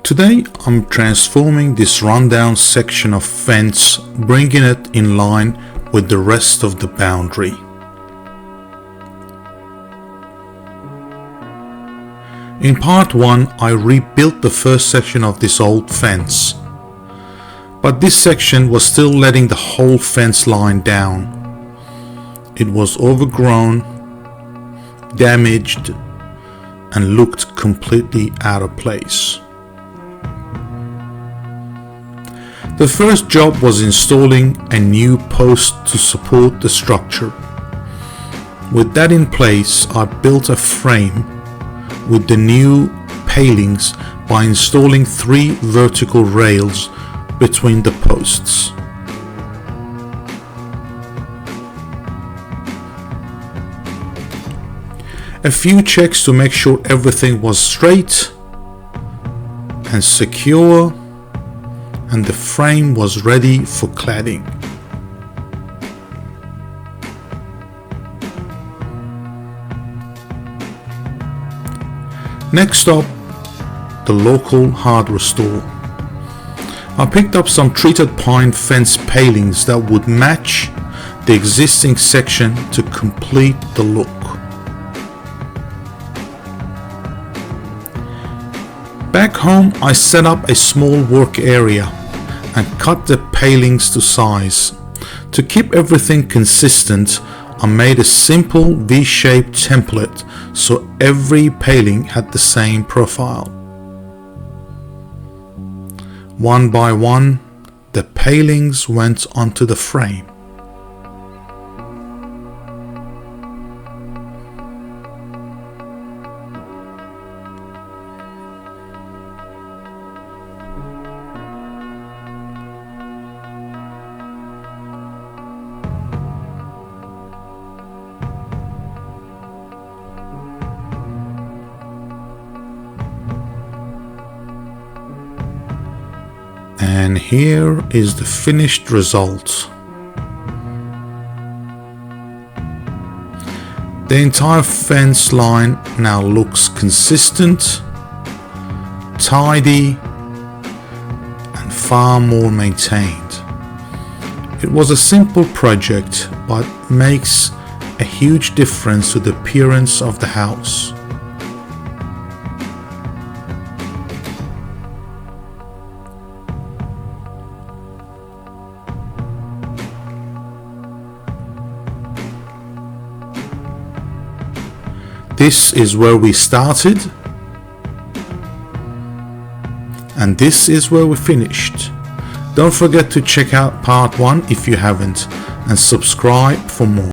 Today I'm transforming this rundown section of fence, bringing it in line with the rest of the boundary. In part 1 I rebuilt the first section of this old fence, but this section was still letting the whole fence line down. It was overgrown, damaged, and looked completely out of place. The first job was installing a new post to support the structure. With that in place, I built a frame with the new palings by installing 3 vertical rails between the posts. A few checks to make sure everything was straight and secure, and the frame was ready for cladding. Next up, the local hardware store. I picked up some treated pine fence palings that would match the existing section to complete the look. Back home, I set up a small work area and cut the palings to size. To keep everything consistent, I made a simple V-shaped template so every paling had the same profile. One by one, the palings went onto the frame. And here is the finished result. The entire fence line now looks consistent, tidy, and far more maintained. It was a simple project, but makes a huge difference to the appearance of the house. This is where we started, and this is where we finished. Don't forget to check out part 1 if you haven't, and subscribe for more.